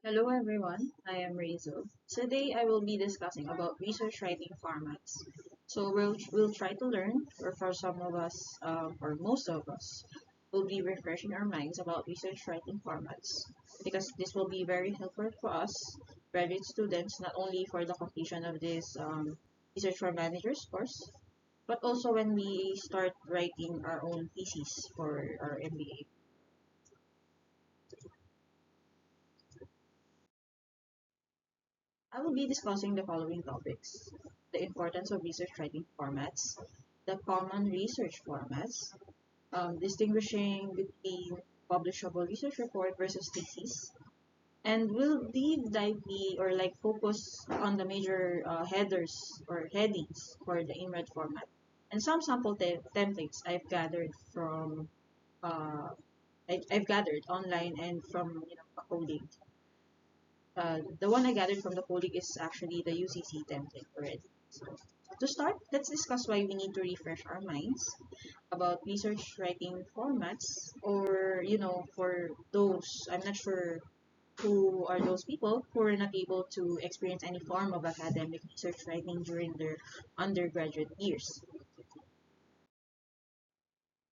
Hello everyone, I am Razel. Today I will be discussing about research writing formats. So we'll try to learn, or for some of us, or most of us, will be refreshing our minds about research writing formats because this will be very helpful for us, graduate students, not only for the completion of this research for managers course, but also when we start writing our own thesis for our MBA. I will be discussing the following topics: the importance of research writing formats, the common research formats, distinguishing between publishable research report versus thesis, and we'll deep dive or like focus on the major headers or headings for the InRed format and some sample templates I've gathered from uh, I've gathered online and from a colleague. The one I gathered from the colleague is actually the UCC template already. So to start, let's discuss why we need to refresh our minds about research writing formats, or for those, I'm not sure who are those people who are not able to experience any form of academic research writing during their undergraduate years.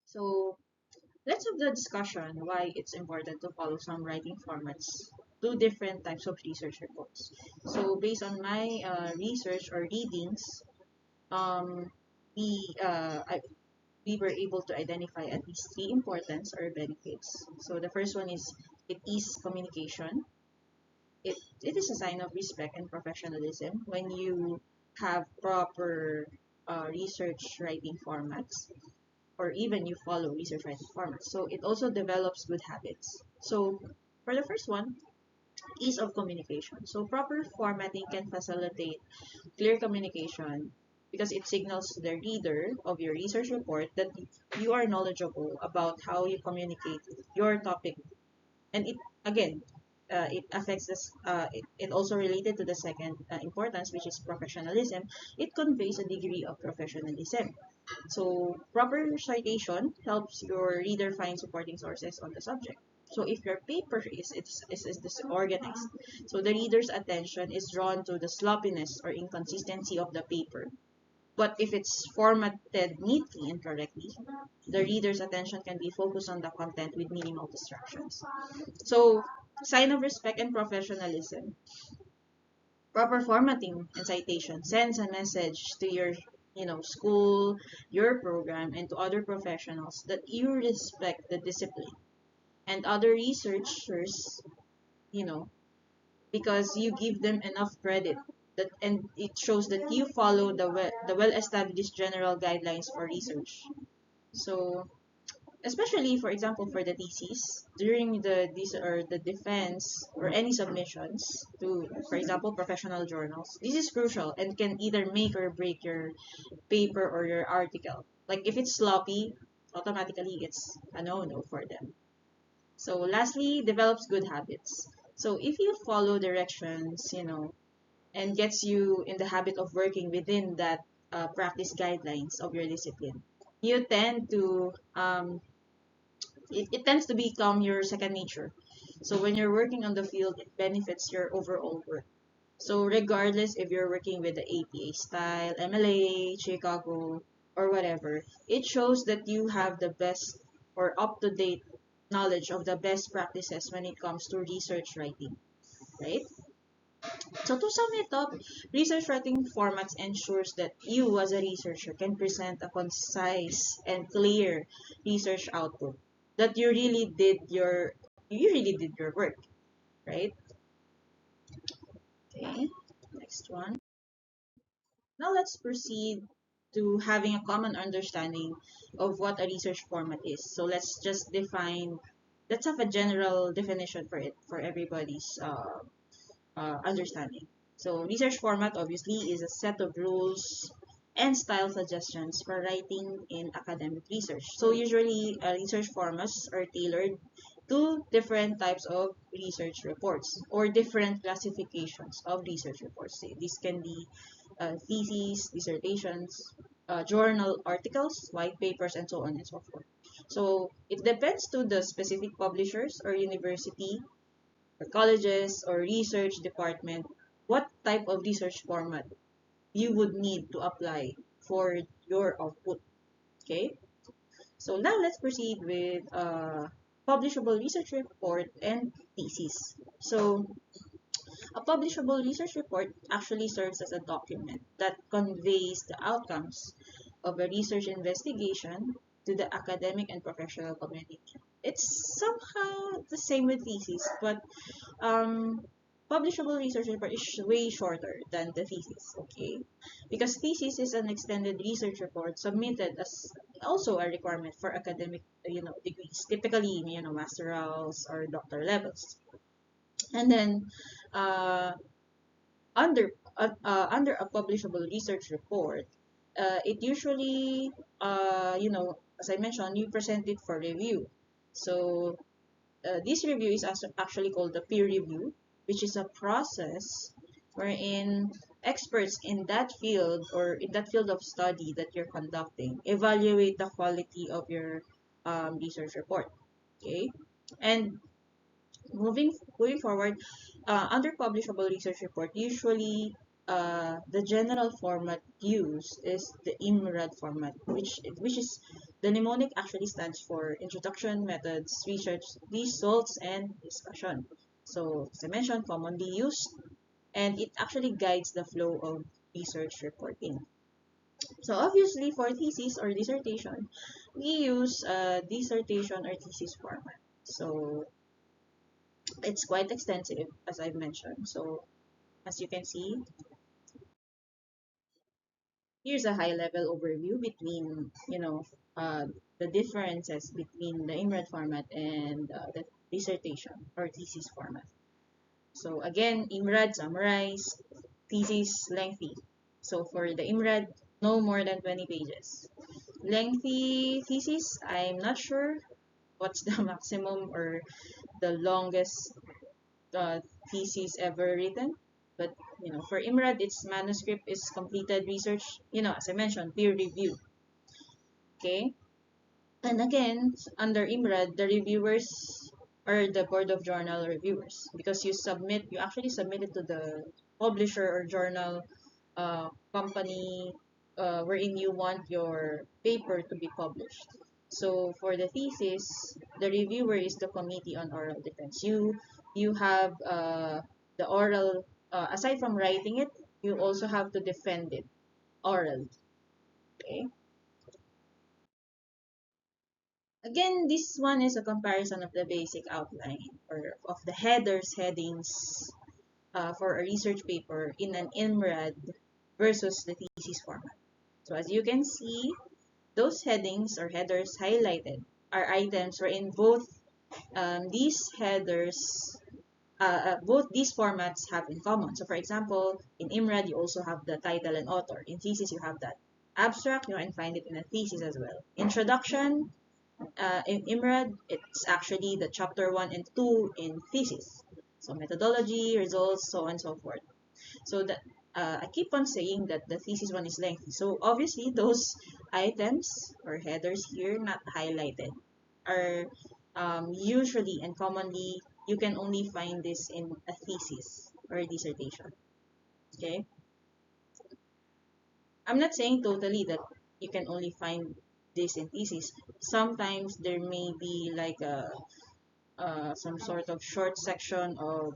So let's have the discussion why it's important to follow some writing formats, two different types of research reports. So based on my research or readings, um, we uh, I, we were able to identify at least three importance or benefits. So the first one is it is communication. It is a sign of respect and professionalism when you have proper research writing formats, or even you follow research writing formats. So it also develops good habits. So for the first one, ease of communication. So proper formatting can facilitate clear communication because it signals to the reader of your research report that you are knowledgeable about how you communicate your topic. And it again, it affects this. It also related to the second importance, which is professionalism. It conveys a degree of professionalism. So proper citation helps your reader find supporting sources on the subject. So if your paper is disorganized, so the reader's attention is drawn to the sloppiness or inconsistency of the paper. But if it's formatted neatly and correctly, the reader's attention can be focused on the content with minimal distractions. So, sign of respect and professionalism. Proper formatting and citation sends a message to your school, your program, and to other professionals that you respect the discipline and other researchers, you know, because you give them enough credit that, and it shows that you follow the well-established general guidelines for research. So especially for example for the thesis during the defense or any submissions to, for example, professional journals, this is crucial and can either make or break your paper or your article. Like if it's sloppy, automatically it's a no-no for them. So lastly, develops good habits. So if you follow directions, and gets you in the habit of working within that practice guidelines of your discipline, you tend to it tends to become your second nature. So when you're working on the field, it benefits your overall work. So regardless if you're working with the APA style, MLA, Chicago, or whatever, it shows that you have the best or up-to-date knowledge of the best practices when it comes to research writing, right? So to sum it up, research writing formats ensures that you as a researcher can present a concise and clear research output, that you really did your work, right? Okay, next one. Now let's proceed to having a common understanding of what a research format is. So let's have a general definition for it for everybody's understanding. So research format obviously is a set of rules and style suggestions for writing in academic research. So usually research formats are tailored to different types of research reports or different classifications of research reports. This can be theses, dissertations, journal articles, white papers, and so on and so forth. So it depends to the specific publishers or university or colleges or research department, what type of research format you would need to apply for your output. Okay, so now let's proceed with publishable research report and thesis. So a publishable research report actually serves as a document that conveys the outcomes of a research investigation to the academic and professional community. It's somehow the same with thesis, but um, publishable research report is way shorter than the thesis, okay? Because thesis is an extended research report submitted as also a requirement for academic, degrees, typically, masterals or doctor levels. And then, uh, under under a publishable research report, it usually, as I mentioned, you present it for review. So this review is actually called the peer review, which is a process wherein experts in that field or in that field of study that you're conducting evaluate the quality of your research report. Okay, and moving forward, under publishable research report, usually the general format used is the IMRAD format, which is the mnemonic actually stands for Introduction, Methods, Research, Results, and Discussion. So, as I mentioned, commonly used, and it actually guides the flow of research reporting. So, obviously, for thesis or dissertation, we use dissertation or thesis format. So, it's quite extensive, as I've mentioned. So, as you can see, here's a high-level overview between, the differences between the IMRAD format and the dissertation or thesis format. So again, IMRAD summarize, thesis lengthy. So for the IMRAD, no more than 20 pages. Lengthy thesis, I'm not sure what's the maximum or the longest thesis ever written. But for IMRAD, its manuscript is completed research, as I mentioned, peer review. Okay. And again, under IMRAD, the reviewers are the board of journal reviewers because you actually submit it to the publisher or journal company wherein you want your paper to be published. So for the thesis, the reviewer is the committee on oral defense. You have the oral aside from writing it, you also have to defend it orally. Okay. Again, this one is a comparison of the basic outline or of the headings for a research paper in an IMRAD versus the thesis format. So as you can see, those headings or headers highlighted are items wherein both these formats have in common. So for example, in IMRAD, you also have the title and author. In thesis, you have that abstract. You can find it in a thesis as well. Introduction, in IMRAD, it's actually the chapter 1 and 2 in thesis. So methodology, results, so on and so forth. So that I keep on saying that the thesis one is lengthy. So obviously those items or headers here not highlighted are usually and commonly you can only find this in a thesis or a dissertation. Okay, I'm not saying totally that you can only find this in thesis. Sometimes there may be like a some sort of short section of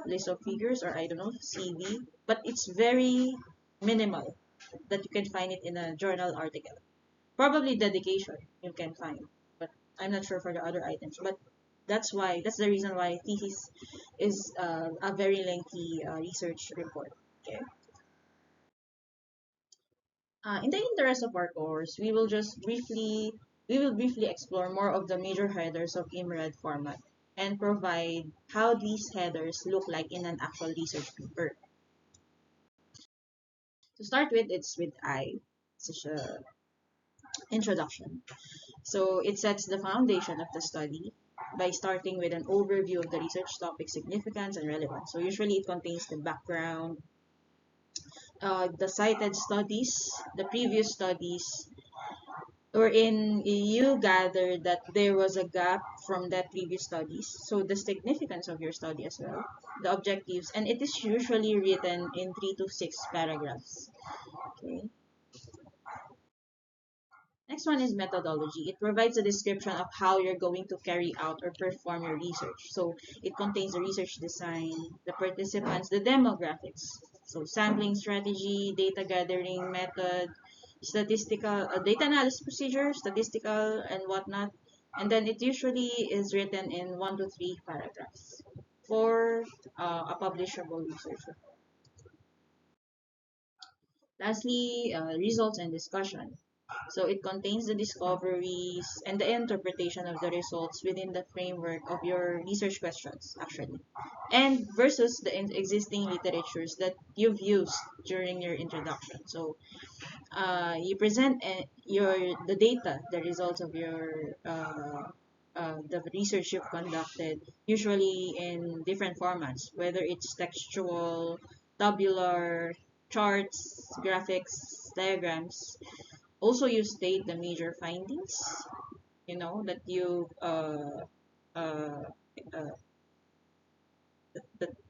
list of figures or I don't know CV, but it's very minimal that you can find it in a journal article. Probably dedication you can find, but I'm not sure for the other items. But that's the reason why thesis is a very lengthy research report. Okay. In the interest of our course, we will briefly explore more of the major headers of IMRAD format and provide how these headers look like in an actual research paper. To start with, it's with such a introduction. So it sets the foundation of the study by starting with an overview of the research topic significance and relevance. So usually it contains the background, the cited studies, the previous studies, wherein you gather that there was a gap from that previous studies. So the significance of your study as well, the objectives, and it is usually written in 3 to 6 paragraphs. Okay. Next one is methodology. It provides a description of how you're going to carry out or perform your research. So it contains the research design, the participants, the demographics. So sampling strategy, data gathering method, statistical data analysis procedure, statistical and whatnot. And then it usually is written in 1 to 3 paragraphs for a publishable research. Lastly, results and discussion. So it contains the discoveries and the interpretation of the results within the framework of your research questions, actually, and versus the existing literatures that you've used during your introduction. So you present the data, the results of your the research you've conducted, usually in different formats, whether it's textual, tabular, charts, graphics, diagrams. Also, you state the major findings, that you uh, uh,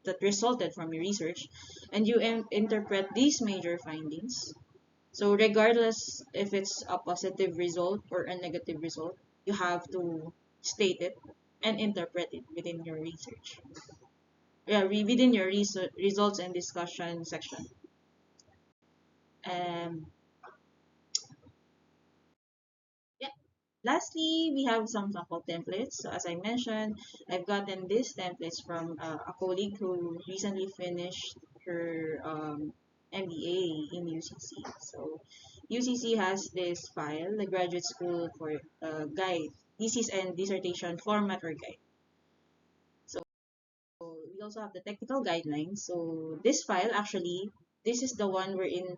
that resulted from your research, and you interpret these major findings. So regardless if it's a positive result or a negative result, you have to state it and interpret it within your research. Yeah, within your results and discussion section. Um, yeah. Lastly, we have some sample templates. So as I mentioned, I've gotten these templates from a colleague who recently finished her MBA in UCC. So UCC has this file, the Graduate School for Guide, thesis and dissertation format or guide. So we also have the technical guidelines. So this file actually, this is the one wherein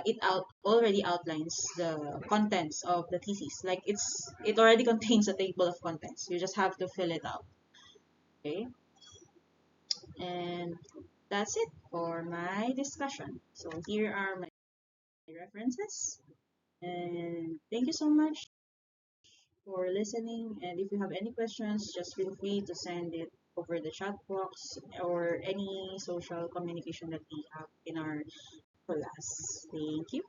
it already outlines the contents of the thesis. Like it already contains a table of contents. You just have to fill it out. Okay, and that's it for my discussion. So here are my references, and thank you so much for listening. And if you have any questions, just feel free to send it over the chat box or any social communication that we have in our class. Thank you.